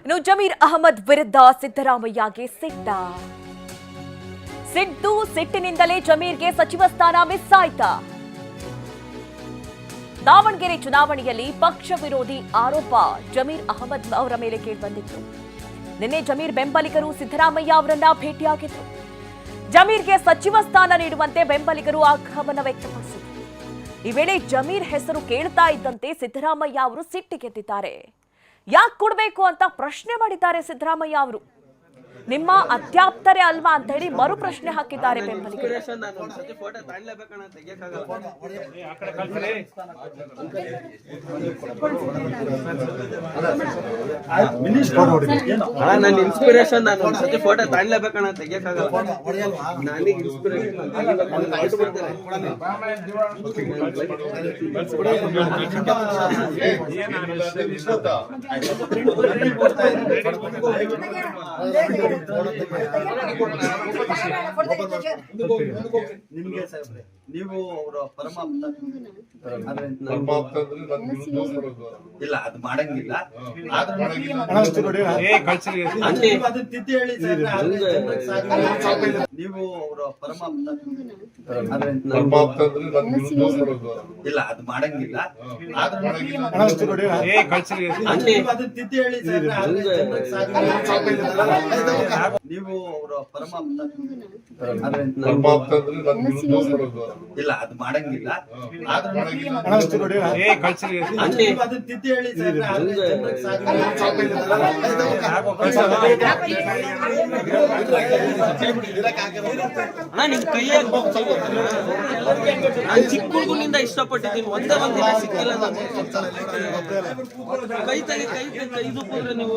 ಇನ್ನು ಜಮೀರ್ ಅಹಮದ್ ವಿರುದ್ಧ ಸಿದ್ದರಾಮಯ್ಯಗೆ ಸಿಟ್ಟಿನಿಂದಲೇ ಜಮೀರ್ಗೆ ಸಚಿವ ಸ್ಥಾನ ಮಿಸ್ ಆಯ್ತಾ? ದಾವಣಗೆರೆ ಚುನಾವಣೆಯಲ್ಲಿ ಪಕ್ಷ ವಿರೋಧಿ ಆರೋಪ ಜಮೀರ್ ಅಹಮದ್ ಅವರ ಮೇಲೆ ಕೇಳಿಬಂದಿತ್ತು. ನಿನ್ನೆ ಜಮೀರ್ ಬೆಂಬಲಿಗರು ಸಿದ್ದರಾಮಯ್ಯ ಅವರನ್ನ ಭೇಟಿಯಾಗಿದ್ರು. ಜಮೀರ್ಗೆ ಸಚಿವ ಸ್ಥಾನ ನೀಡುವಂತೆ ಬೆಂಬಲಿಗರು ಆಗ್ರಹವನ್ನು ವ್ಯಕ್ತಪಡಿಸಿದರು. ಈ ವೇಳೆ ಜಮೀರ್ ಹೆಸರು ಕೇಳ್ತಾ ಇದ್ದಂತೆ ಸಿದ್ದರಾಮಯ್ಯ ಅವರು ಸಿಟ್ಟಿಗೆದ್ದಿದ್ದಾರೆ. ಯಾಕೆ ಕೊಡಬೇಕು ಅಂತ ಪ್ರಶ್ನೆ ಮಾಡಿದ್ದಾರೆ ಸಿದ್ದರಾಮಯ್ಯ ಅವರು. ನಿಮ್ಮ ಅತ್ಯಾಪ್ತರೇ ಅಲ್ವಾ ಅಂತ ಹೇಳಿ ಮರು ಪ್ರಶ್ನೆ ಹಾಕಿದ್ದಾರೆ ಬೆಂಬಲಿಗರು. ಇನ್ಸ್ಪಿರೇಷನ್ ನಾನು ಒಂದ್ಸತಿ ಫೋಟೋ ತಾಣ್ಲೇಬೇಕಣ್ಣ ತೆಗಿಯಕ್ಕಾಗಲ್ಲ. ನನಗೆ ಇನ್ಸ್ಪಿರೇಷನ್ ನಿಮ್ಗೆ ಸಾಹೇಬ್ರೆ, ನೀವು ಅವರ ಪರಮಾಪ್ತ ಇಲ್ಲ, ಅದು ಮಾಡಂಗಿಲ್ಲ. ಅದನ್ನ ತಿದ್ದಿ ಹೇಳಿ ಸರ್. ನೀವು ಅವರ ಪರಮಾಪ್ತ ಇಲ್ಲ, ಅದು ಮಾಡಂಗಿಲ್ಲ. ಅದನ್ನ ತಿದ್ದಿ ಹೇಳಿ ಸರ್. ನೀವು ಅವರ ಪರಮಾಪ್ತ ಇಲ್ಲ, ಅದು ಮಾಡಂಗಿಲ್ಲ. ಅದನ್ನ ತಿದ್ದಿ ಹೇಳಿ ಸರ್. ನಿಮ್ ಕೈಯಾಗ ಚಿಕ್ಕ ಹುಡುಗನಿಂದ ಇಷ್ಟಪಟ್ಟಿದ್ದೀನಿ. ಒಂದೇ ಒಂದಿನ ಸಿಕ್ಕಿಲ್ಲ. ಕೈ ಇದು ಕೂದ್ರೆ ನೀವು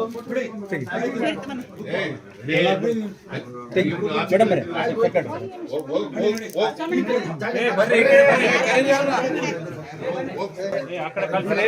ಆ ಕಡೆ